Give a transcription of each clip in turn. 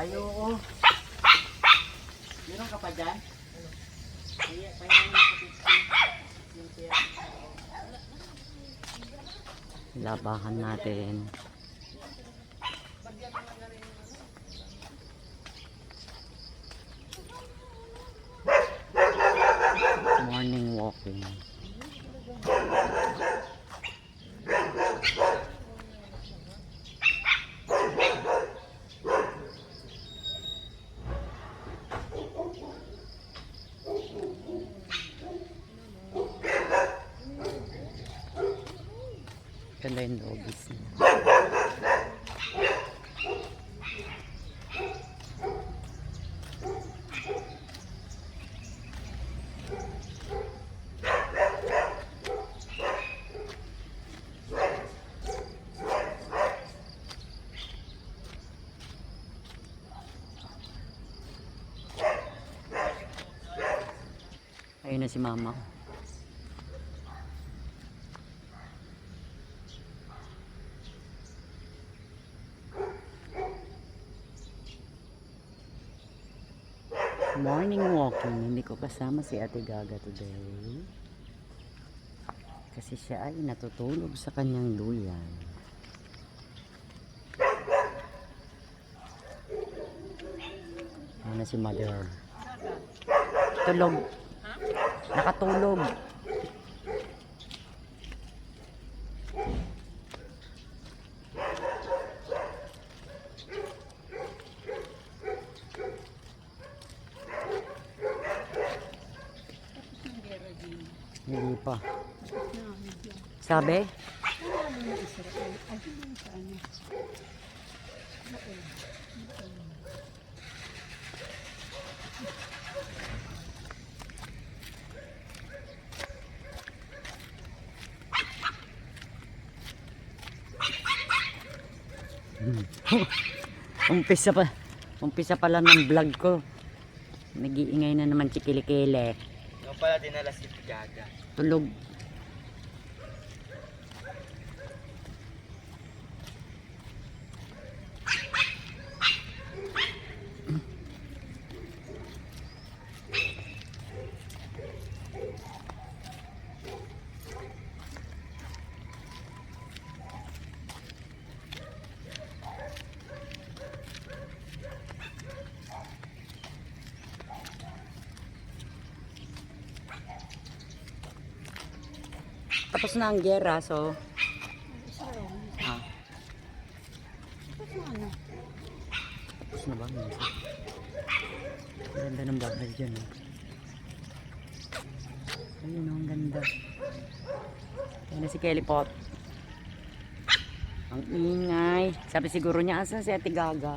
Ay, oo. Meron ka pa dyan? Pahinga mo ako 50. Yung pera. Labahan natin. Morning walking. Ganda yung doggies niya. Ayun na si mama. Morning walking. Hindi ko kasama si Ate Gaga today. Kasi siya ay natutulog sa kanyang duyan. Ayun na si mother. Tulog. Nakatulog. Hindi pa. Sabi? Umpisa pa lang ng vlog ko. Nag-iingay na naman si Kilikili. Yung pala dinala si Gaga. Tulog. Tapos na ang gera, so tapos na ba? Ang ganda ng bahay dyan, ayun, ang ganda. Ayun na si Kelly Pot. Ang ingay. Sabi siguro niya, asan si Ate Gaga?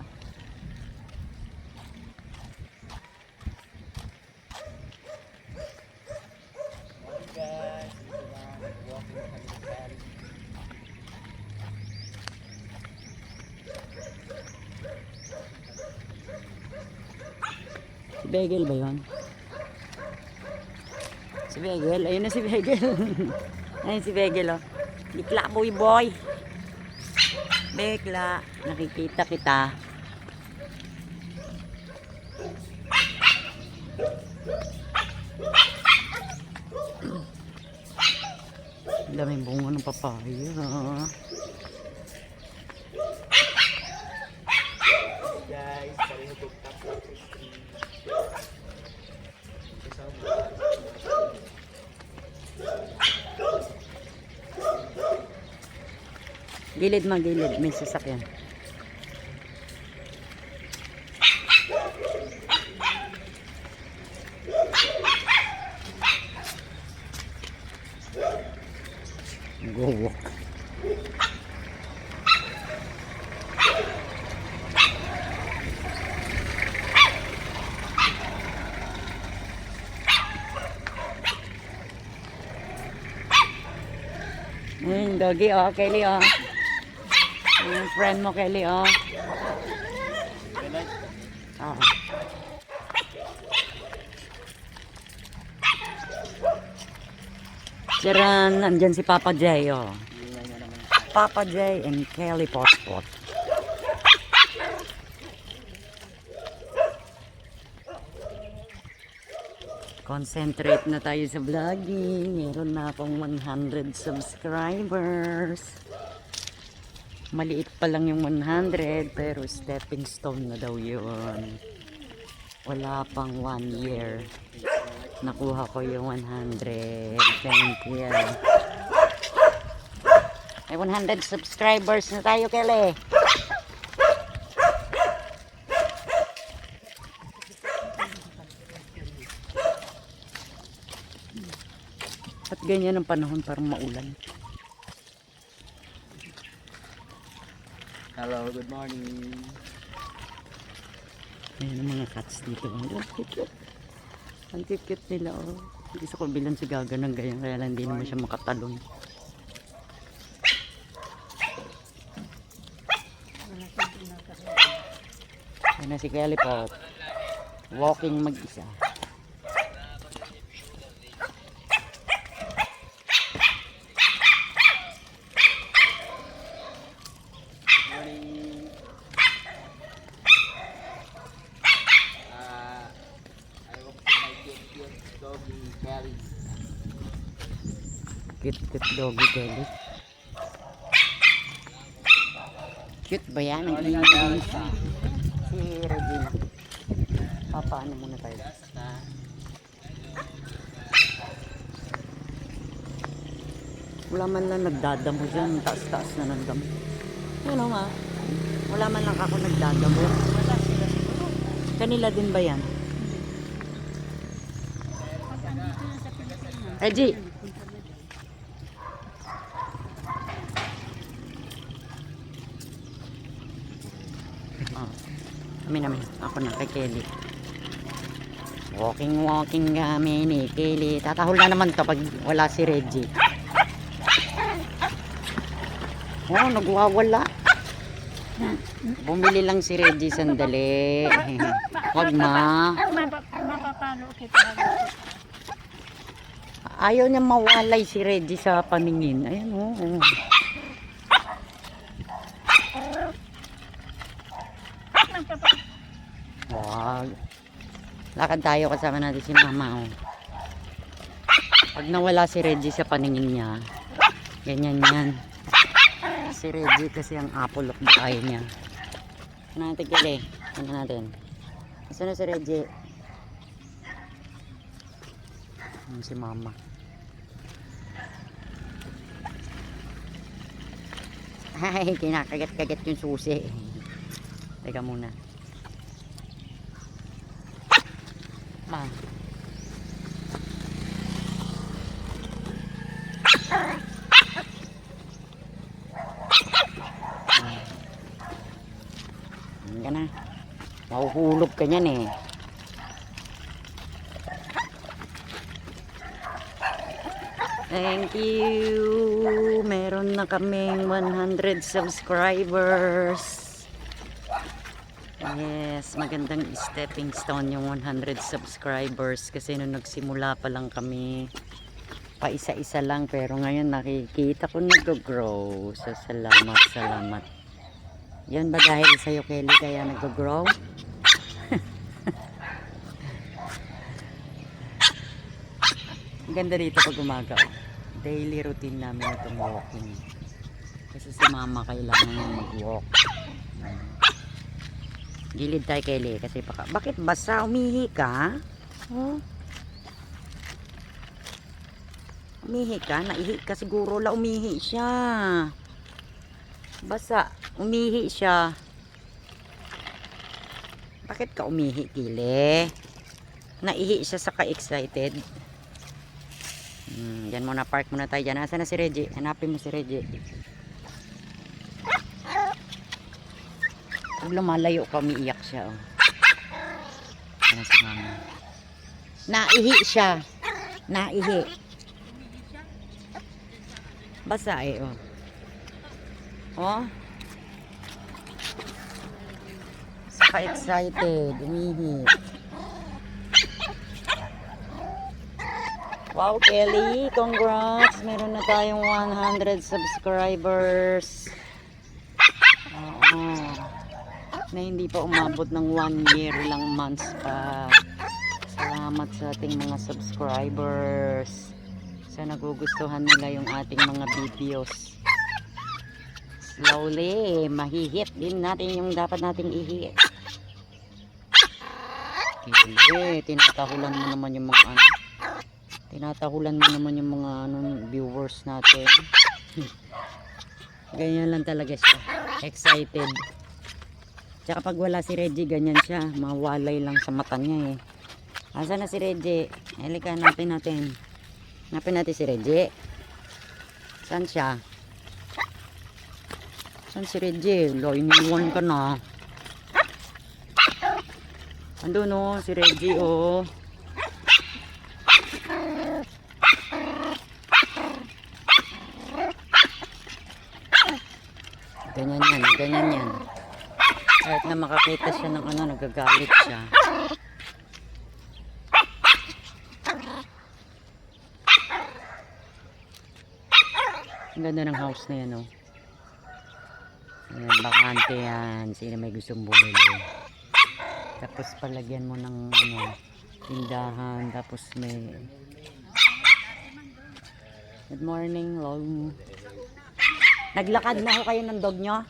Si Begel ba yun? Si Begel, ayun na si Begel. Ayun si Begel, oh. Bigla boy boy. Begla, nakikita kita. Ang daming bunga ng papaya. Guys, pareho tugtap lang sa screen. Gilid man, gilid. May sasakyan. Go walk. Doggy, oh, Kelly, oh. Yung friend mo, Kelly, oh. Oh. Diyan, nandyan si Papa J, oh. Papa J and Kelly Pot Pot. Concentrate na tayo sa vlogging. Meron na akong 100 subscribers. Maliit pa lang yung 100 pero stepping stone na daw yun. Wala pang 1 year. Nakuha ko yung 100. Thank you. May 100 subscribers na tayo, Kelly. At ganyan ang panahon, parang maulan. Hello, good morning. Ayan ang mga cats dito. Ang cute nila, oh. Hindi sa kubilan si Gaga ng ganyan, kaya lang hindi naman siya makatalon. Ayan na si Kelly po. Walking mag-isa. Morning. I walk to my cute doggy, Kelly. Cute doggy Kelly. Cute ba yan? Ang ingay siya. Si Regina. Papaano muna tayo? Wala man lang nagdadamo dyan. Taas-taas na ng damo. Ano nga? Wala man lang ako nagdadamo. Kanila din ba yan? Reggie! Oh. Amin. Ako na kay Kelly. Walking kami ni Kelly. Tatahol na naman kapag wala si Reggie. Oh, nagwawala. Bumili lang si Reggie sandali. Wag ma. Mapapalo kita. Ayaw niya mawalay si Reggie sa paningin. Ayan oh. Wag. Lakad tayo kasama natin si mama oh. Pag nawala si Reggie sa paningin niya, ganyan yan. Si Reggie kasi ang apple of the eye niya. Ano natin Kelly? Ano natin? Saan na si Reggie? Si mama. Ay, kinakagat-kagat yung susi. Teka muna. Ma. Yan ka na. Mahuhulog ka niyan eh. Thank you. Meron na kaming 100 subscribers. Yes, magandang stepping stone yung 100 subscribers kasi nung nagsimula pa lang kami pa isa-isa lang pero ngayon nakikita ko nag-grow. So salamat. Yan ba dahil sa'yo Kelly kaya nag-grow? Ganda dito pag umaga. Daily routine namin itong walking. Kasi si mama kailangan mag-walk. Gilid tayo Kelly kasi baka. Bakit basa? Umihi ka? Oh. Umihi ka? Naihi ka siguro la umihi siya. Basa. Umihi siya. Bakit ka umihi Kelly? Naihi siya sa ka-excited. Diyan muna, park muna tayo dyan. Nasaan na si Reggie? Hanapin mo si Reggie. Pag lumalayo ka, umiiyak siya. Oh. Ano si mama? Naihi siya. Naihi. Basa eh. Oh. Oh. Saka excited. Umihi. Wow, Kelly, congrats! Meron na tayong 100 subscribers. Oo. Na hindi pa umabot ng 1 year, ilang months pa. Salamat. salamat sa ating mga subscribers. Sa nagugustuhan nila yung ating mga videos. Slowly, mahihit din natin yung dapat nating ihit. Hindi, tinatahulan mo naman yung mga ano. Tinatahulan mo naman yung mga viewers natin. Ganyan lang talaga siya. Excited. Tsaka pag wala si Reggie, ganyan siya. Mawalay lang sa mata niya eh. Asa na si Reggie? Halika, hanapin natin. Hanapin natin si Reggie. Saan siya? Saan si Reggie? Lo, iniwan ka na. Andun o, si Reggie o. Ganyan yan, ganyan yan. Kahit na makakita siya ng ano, nagagalit siya. Ang ganda ng house na yan, oh. Ayan, bakante yan. Sino may gustong bumili. Tapos palagyan mo ng ano, tindahan. Tapos may... Good morning, Lolo. Naglakad na ho kayo ng dog nyo?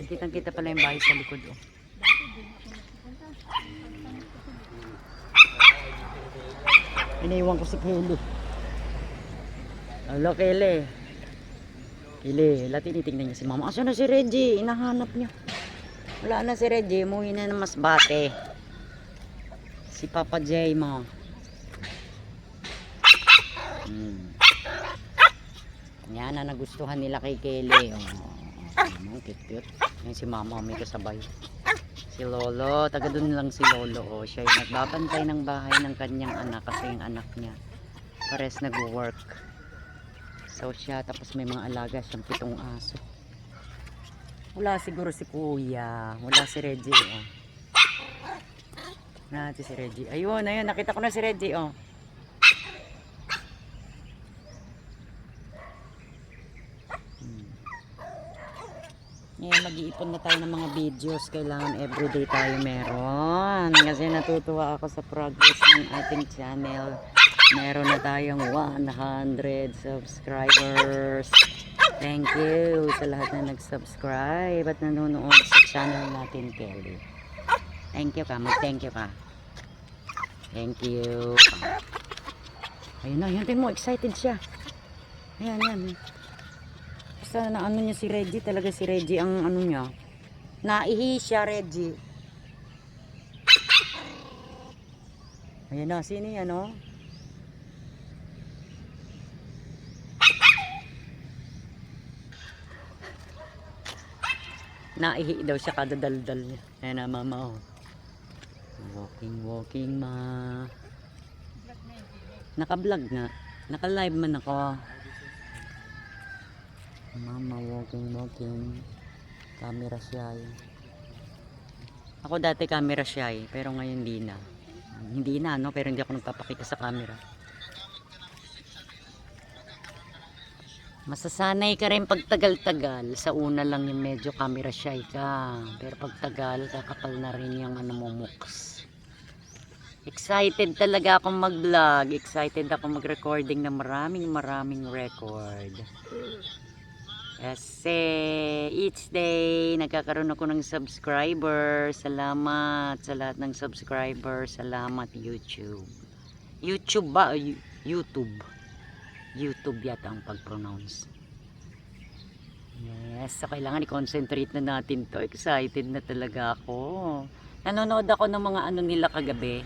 Kitang-kita pala yung bahay sa likod, oh. Iniwan ko si Kelly. Hello, Kelly. Kelly, wala tinitingnan niya si mama. Asa na si Reggie? Inahanap niya. Wala na si Reggie. Umuwi na ng Masbate. Si Papa J mo. Yan na nagustuhan nila kay Kelly. Oh, cute. Yan si mama, may kasabay. Si Lolo, taga dun lang si Lolo. Oh, siya yung nagbabantay ng bahay ng kanyang anak kasi yung anak niya pares nag-work. So siya, tapos may mga alaga siyang 7 aso. Wala siguro si Kuya. Wala si Reggie. Oh. Natin si Reggie. Ayun, nakita ko na si Reggie. Oh. Ngayon mag-iipon na tayo ng mga videos. Kailangan everyday tayo meron. Kasi natutuwa ako sa progress ng ating channel. Meron na tayong 100 subscribers. Thank you sa lahat na nag-subscribe at nanonood sa channel natin, Kelly. Thank you ka. Mag-thank you ka. Thank you. Ayun na. Yan mo. Excited siya. Ayan. Basta na ano niya si Reggie, talaga si Reggie ang ano niya. Naihi siya, Reggie. Ayan na, sino yan, oh? Naihi daw siya kada daldal niya. Ayan na, mama, oh. Walking, ma. Naka-vlog nga. Naka-live man ako. Mama, walking. Camera shy. Ako dati camera shy, pero ngayon hindi na, no? Pero hindi ako nagpapakita sa camera. Masasanay ka rin pag tagal-tagal. Sa una lang yung medyo camera shy ka. Pero pag tagal, kakapal na rin yung mukha. Excited talaga akong mag-vlog. Excited ako mag-recording ng maraming record. Kasi each day nagkakaroon ako ng subscriber. Salamat sa lahat ng subscriber. Salamat YouTube. YouTube ba? YouTube. YouTube yata ang pag-pronounce. Yes, so kailangan i-concentrate na natin to. Excited na talaga ako. Nanonood ako ng mga ano nila kagabi.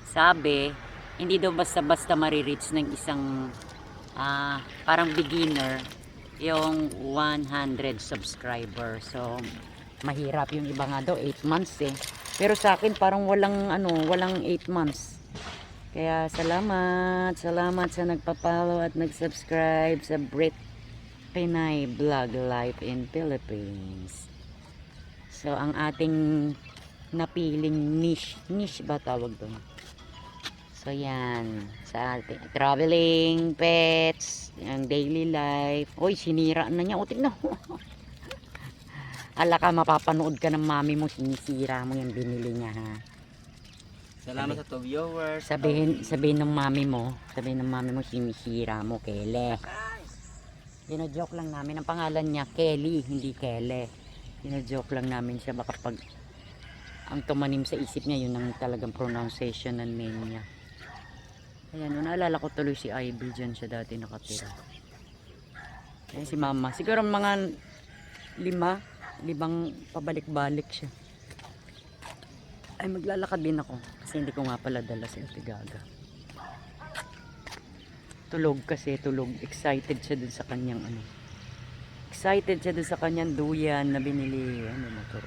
Sabi, hindi daw basta-basta marireach ng isang parang beginner yung 100 subscribers. So mahirap, yung iba nga daw 8 months eh. Pero sa akin parang walang 8 months. Kaya salamat sa nagpa-follow at nag-subscribe sa Brit Pinay Vlog Life in Philippines. So ang ating napiling niche ba tawag doon? So yan, sa ating traveling, pets, ang daily life. Oy, sinira na niya. O, tignan mo. Ala ka, mapapanood ka ng mami mo, sinisira mo yung binili niya, ha. Salamat sa 2 viewers. Sabihin ng mami mo, sinisira mo, Kele. Joke lang namin. Ang pangalan niya, Kelly, hindi Kele. Joke lang namin siya. Baka pag ang tumanim sa isip niya, yun ang talagang pronunciation ng name niya. Ayan, naalala ko tuloy si Ivy. Dyan siya dati nakatira. Ayan si mama. Siguro mga 5 pabalik-balik siya. Ay, maglalakad din ako. Kasi hindi ko nga pala dala si Ate Gaga. Tulog. Excited siya dun sa kanyang Excited siya dun sa kanyang duyan na binili. Motor.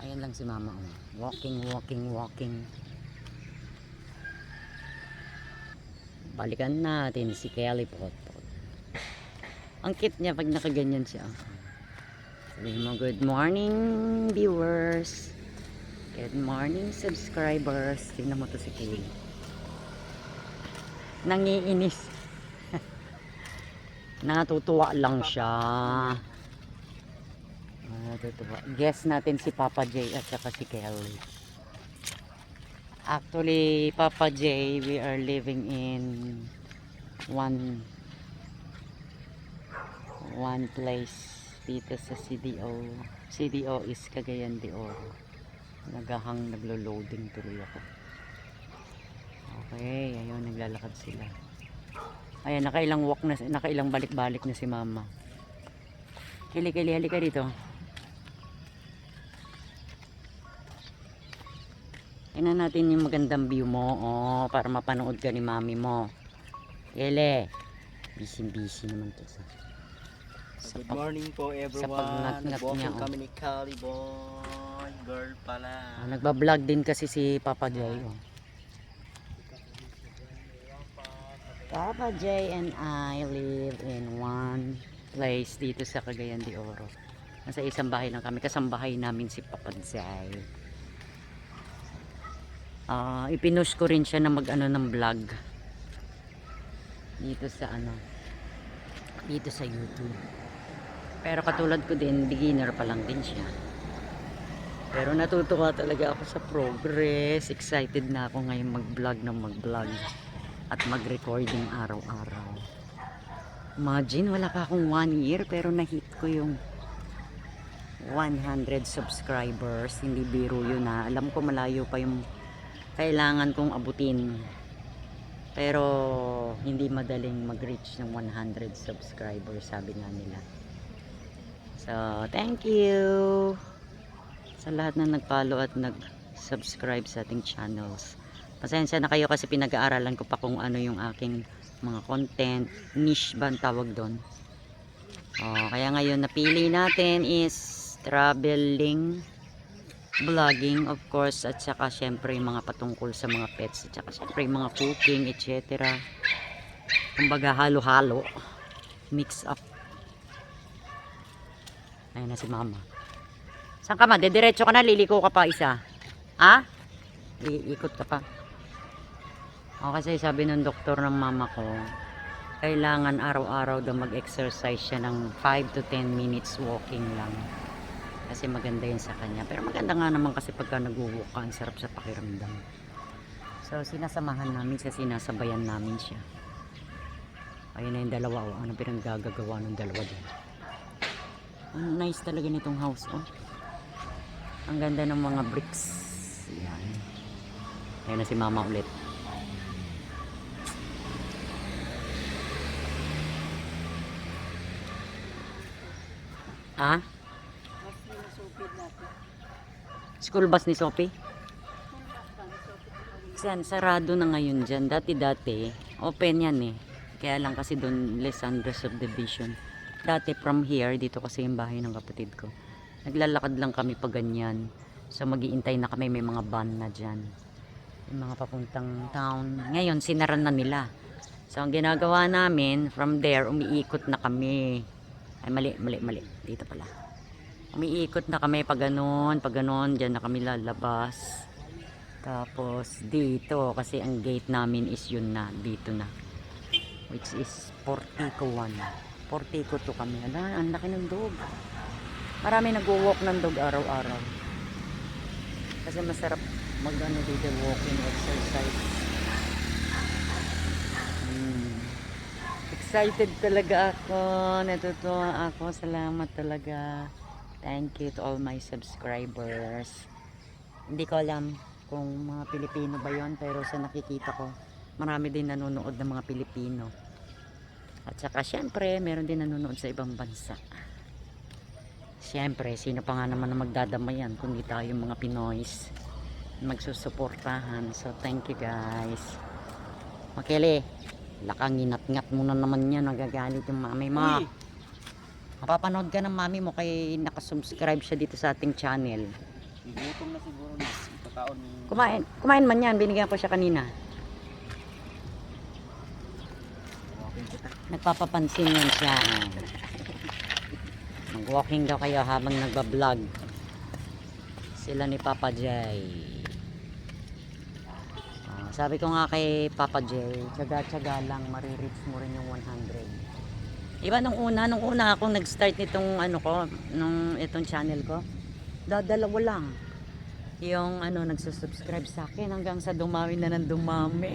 Ayan lang si mama. Walking. Balikan natin si Kelly Potpot. Ang cute niya pag nakaganyan siya. Sabihin mo, good morning viewers. Good morning subscribers. Tingnan mo to si Kelly. Nangiinis. Natutuwa lang siya. Natutuwa. Guess natin si Papa J at saka si Kelly. Actually, Papa J, we are living in one place dito sa CDO. CDO is Cagayan de Oro. Naglo-loading tuloy ako. Okay, ayun, naglalakad sila. Ayan, nakailang balik-balik na si mama. Kili, halika dito. Tingnan natin yung magandang view mo, para mapanood ka ni mami mo. Kili, busy naman to Good morning po everyone. Sa pagngat-ngat niya, kami ni Cali Boy. Girl pala. Nagbablog din kasi si Papa J. Papa J and I live in one place dito sa Cagayan de Oro. Nasa isang bahay lang kami. Kasambahay namin si Papa J. Ipinush ko rin siya na ng vlog dito sa dito sa YouTube. Pero katulad ko din, beginner pa lang din siya. Pero natutuwa talaga ako sa progress. Excited na ako ngayon mag-vlog at mag-recording araw-araw. Imagine, wala pa akong 1 year pero na-hit ko yung 100 subscribers. Hindi biro yun na. Alam ko malayo pa yung kailangan kong abutin. Pero hindi madaling mag-reach ng 100 subscribers, sabi nga nila. So, thank you sa lahat na nag-follow at nag-subscribe sa ating channels. Pasensya na kayo kasi pinag-aaralan ko pa kung ano yung aking mga content. Niche ba ang tawag doon? Kaya ngayon napili natin is traveling, vlogging of course, at saka syempre yung mga patungkol sa mga pets, at saka syempre yung mga cooking, etc. Kumbaga halo-halo, mix up. Ayun na si mama. Saan ka ma? Dediretso ka na, liliko ka pa isa. Ha? Iikot ka pa. Kasi sabi ng doktor ng mama ko, kailangan araw-araw daw mag-exercise siya ng 5 to 10 minutes walking lang. Kasi maganda yun sa kanya. Pero maganda nga naman kasi pagka nag-walk ka, ang sarap sa pakiramdam. So, sinasamahan namin siya, sinasabayan namin siya. Ayun na yung dalawa. Ano pinanggagawa ng dalawa din. Nice talaga nitong house. Ang ganda ng mga bricks. Yan. Ayun na si mama ulit. Ha? School bus ni Sophie? Kasi sarado na ngayon dyan. Dati open yan eh. Kaya lang kasi doon Lesandra subdivision. Dati from here, dito kasi yung bahay ng kapatid ko. Naglalakad lang kami pa ganyan. So mag-iintay na kami, may mga van na dyan. Yung mga papuntang town. Ngayon, sinaran na nila. So ang ginagawa namin, from there, umiikot na kami. Ay, mali. Dito pala. Umiikot na kami pag ganun, dyan na kami lalabas. Tapos dito, kasi ang gate namin is yun na, dito na. Which is Portico 1. Portico 2 kami. Ang laki ng dog. Marami nag-walk ng dog araw-araw. Kasi masarap mag-ano dito, walking exercise. Excited talaga ako. Natutuwa ako. Salamat talaga. Thank you to all my subscribers. Hindi ko alam kung mga Pilipino ba yon, pero sa nakikita ko, marami din nanonood ng mga Pilipino. At saka syempre, meron din nanonood sa ibang bansa. Syempre, sino pa nga naman na magdadamayan kundi tayo mga Pinoys magsusuportahan. So thank you guys. Makele, lakang inat-ngat mo na naman yan, nagagalit yung mami mo. Mapapanood ka ng mami mo kay nakasubscribe siya dito sa ating channel. Gutom na siguro na pagkakaon. Kumain man yan, binigyan ko siya kanina. Nagpapapansin yan siya. Mag-walking daw kayo habang nagbablog. Sila ni Papa Jay. Sabi ko nga kay Papa Jay, tsaga-tsaga lang, marireach mo rin yung 100. Iba nung una akong nag-start nitong ano ko, nung itong channel ko, dalawa lang. Yung ano, nagsusubscribe sa akin hanggang sa dumami na ng dumami.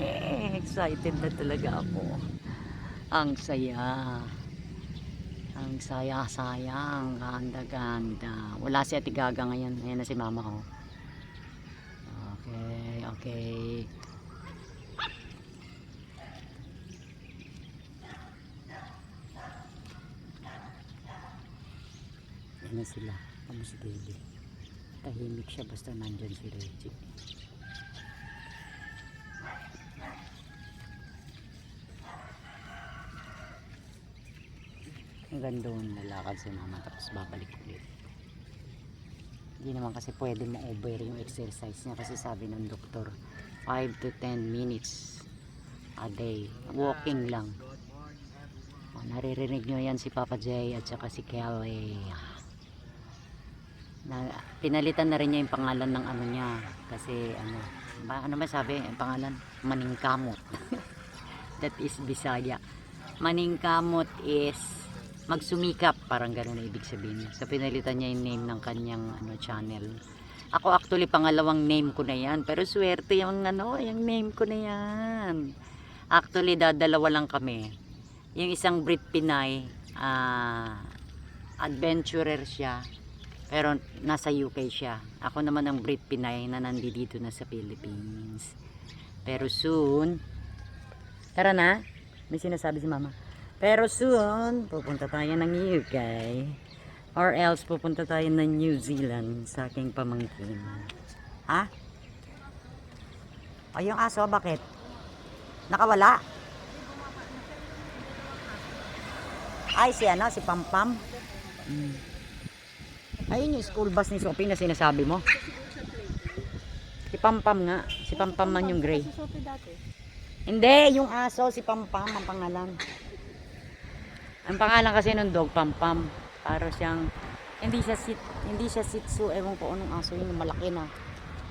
Excited na talaga ako. Ang saya. Ang saya-sayang. Ganda-ganda. Wala si Ate Gaga ngayon. Ayan na si Mama ko. Okay. Ayan na sila. Ano si Baby? Tahimik siya basta nandyan si Reggie. Hanggang doon lalakad si Mama tapos babalik ulit. Hindi naman kasi pwede ma-over yung exercise niya kasi sabi ng doktor 5 to 10 minutes a day. Walking lang. Naririnig nyo yan si Papa Jay at saka si Kelly. Pinalitan na rin niya yung pangalan ng ano niya kasi ano ba sabi ang pangalan? Maningkamot. That is Bisaya. Maningkamot is magsumikap, parang gano'n na ibig sabihin. So pinalitan niya yung name ng kanyang channel. Ako actually pangalawang name ko na yan, pero swerte yung yung name ko na yan. Actually dadalawa lang kami. Yung isang Brit Pinay, adventurer siya. Pero nasa UK siya. Ako naman ang Brit Pinay na nandito na sa Philippines. Pero soon, tara na, may sinasabi si Mama. Pero soon, pupunta tayo ng UK. Or else, pupunta tayo ng New Zealand sa aking pamangkin. Ha? O yung aso, bakit? Nakawala? Ay, si Pampam. Ayun yung school bus ni Sophie na sinasabi mo. Si Pampam nga. Si Pampam man yung gray. Hindi, yung aso, si Pampam ang pangalan. Ang pangalan kasi ng dog, Pampam. Para siyang, hindi siya Shih Tzu. Ewan ko anong aso yun, malaki na.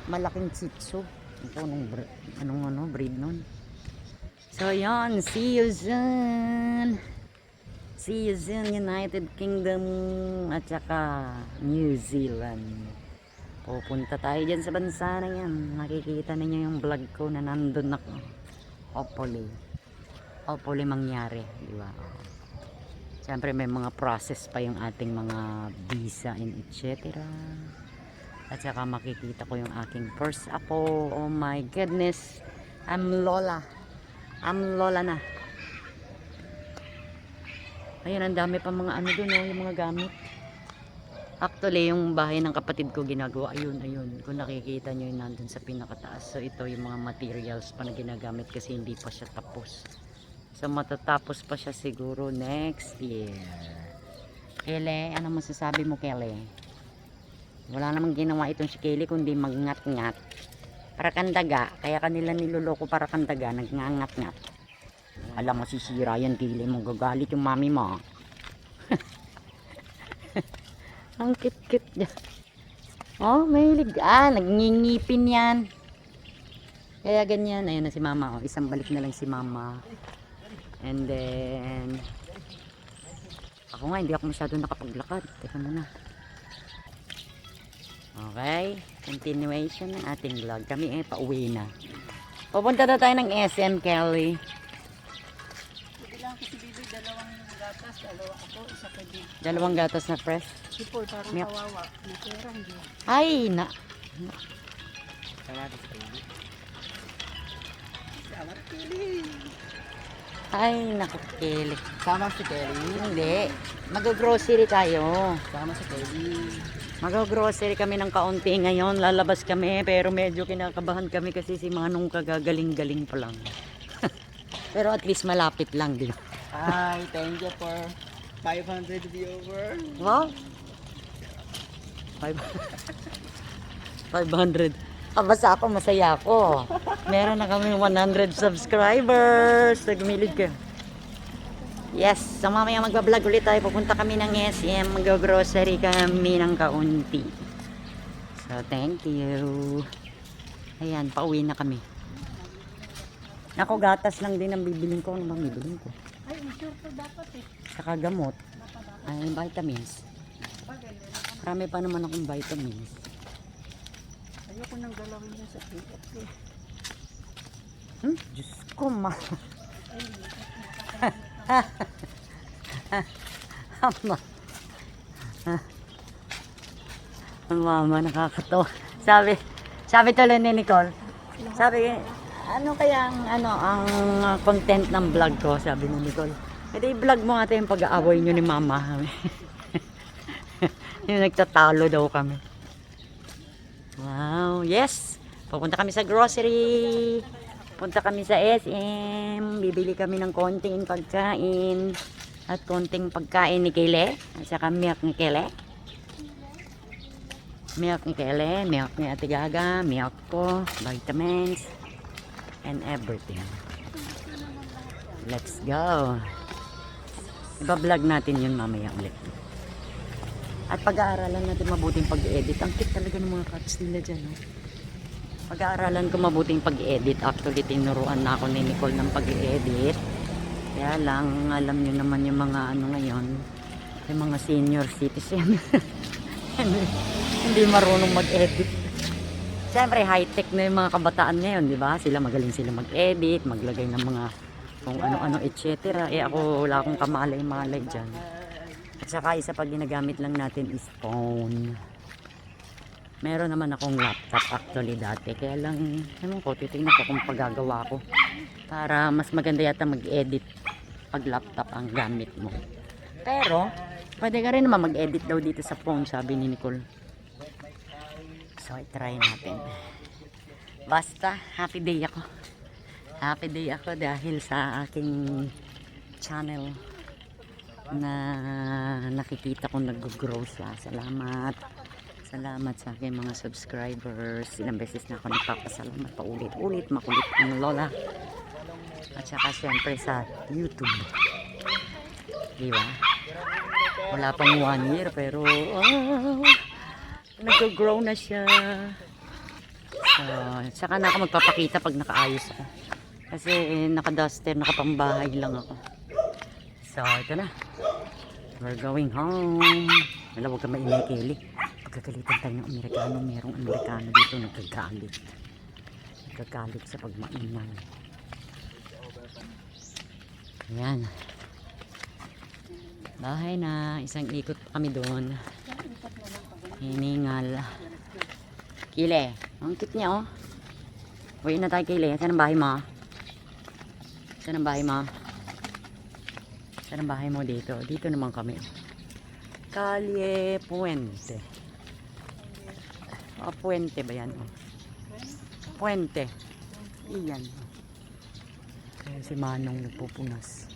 Malaking Shih Tzu. Anong breed nun. So yun, see you soon. See you soon, United Kingdom at saka New Zealand. Pupunta tayo dyan sa bansa na yan. Nakikita ninyo yung vlog ko na nandun ako. Hopefully mangyari, di ba? Siyempre may mga process pa yung ating mga visa and etc. At saka makikita ko yung aking first apo. Oh my goodness. I'm Lola na. Ayun, ang dami pa mga doon, yung mga gamit. Actually, yung bahay ng kapatid ko ginagawa, ayun. Kung nakikita nyo yun nandun sa pinakataas. So, ito yung mga materials pa na ginagamit kasi hindi pa siya tapos. So, matatapos pa siya siguro next year. Kele, ano masasabi mo, Kele? Wala namang ginawa itong si Kele kundi magngat-ngat. Para kang daga. Kaya kanila niloloko para kang daga, nagngangat-ngat. Alam mo, sisira yan, Kele. Magagalit yung mami mo. Ang kit-kit niya. Oh, mahilig. Nagngingipin yan. Kaya ganyan. Ayun na si Mama. Oh, isang balik na lang si Mama. And then, ako nga, hindi ako masyado nakapaglakad. Teka muna. Okay, continuation ng ating vlog. Kami ay pauwi na. Pupunta na tayo ng SM, Kelly. Bilang ko si Bibi, dalawang gatas, dalawa ako, isa kay Bibi. Dalawang gatas na fresh. Si Paul, parang Milk. kawawa. May pera, hindi. Ay, na. Salamat sa Kelly. Salamat Kelly. Ay, naku, Kelly. Sama si Kelly. Hindi. Mag-grocery tayo. Sama si Kelly. Mag-grocery kami ng kaunti ngayon. Lalabas kami, pero medyo kinakabahan kami kasi si Manong kagagaling-galing pa lang. Pero at least malapit lang, di ba? Hi, thank you for 500 viewers. Wow. 500. Basta ako, masaya ako. Meron na kami 100 subscribers. Nagmilid ka. Yes, so mamaya magbablog ulit tayo. Pupunta kami ng SM. Mag-grocery kami ng kaunti. So, thank you. Ayan, pauwi na kami. Ako, gatas lang din ang bibiling ko. Ano bang bibiling ko? Ay, insure to dapat eh. Saka gamot. Ay, vitamins. Marami pa naman akong vitamins. Ayoko nang galawin niya sa PFC. Diyos ko, ma. Ama. Mama, nakakatawa. Sabi tuloy ni Nicole. Sabi, ano kaya ang content ng vlog ko? Sabi ni Nicole. Edi vlog mo ate yung pag-aaway nyo ni mama. Yung nagtatalo daw kami. Wow, yes. Pupunta kami sa grocery. Punta kami sa SM. Bibili kami ng konting pagkain. At konting pagkain ni Kele. At saka milk ni Kele. Milk ni Kele. Milk ni Ate Gaga. Milk ko. Vitamins. And everything. Let's go. Iba-vlog natin yun mamaya ulit. At pag-aaralan natin mabuting pag-edit. Ang cute talaga ng mga cuts nila dyan. No? Pag-aaralan ko mabuting pag-edit. Actually, tinuruan na ako ni Nicole ng pag-edit. Kaya lang, alam nyo naman yung mga ano ngayon. Yung mga senior citizen. Hindi marunong mag-edit. Siyempre, high-tech na yung mga kabataan ngayon, di ba? Magaling sila mag-edit, maglagay ng mga kung ano-ano, etc. Ako, wala akong kamalay-malay dyan. At saka isa pag ginagamit lang natin is phone. Meron naman akong laptop actually dati. Kaya lang, ko, titignan ko kung paggagawa ko. Para mas maganda yata mag-edit pag laptop ang gamit mo. Pero, pwede ka rin naman mag-edit daw dito sa phone, sabi ni Nicole. So, i-try natin. Basta, happy day ako. Happy day ako dahil sa aking channel na nakikita kong nag-grow siya. Salamat. Salamat sa aking mga subscribers. Ilang beses na ako nagpapasalamat paulit-ulit. Makulit ang lola. At saka syempre sa YouTube. Diba? Wala pang 1 year pero nag-grow na siya. So, saka na ako magpapakita pag nakaayos ako. Kasi naka-duster, nakapambahay lang ako. So, ito na. We're going home. Wala, huwag ka maingay, Kelly. Pagkagalitan tayo ng Amerikano. Merong Amerikano dito nagkagalit. Nagkagalit sa pagmaingay. Ayan. Bahay na. Isang ikot pa kami doon. Hiningal. Kile. Ang cute niya, oh. Uwi na tayo, Kile. Saan ang bahay mo? Saan ang bahay mo? Saan ang bahay mo dito? Dito naman kami. Calle Puente. Puente ba yan? Puente. Iyan. Kaya si Manong nagpupunas.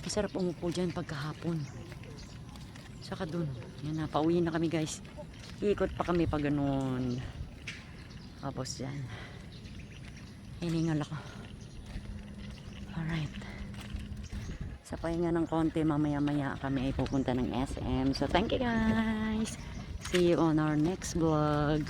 Masarap umupo dyan pagkahapon. Saka dun. Yan na. Pauwi na kami, guys. Ikot pa kami pag ganun. Tapos yan. Hiningal ako. Alright. Sa pahinga ng konti, mamaya-maya kami ay pupunta ng SM. So, thank you guys. See you on our next vlog.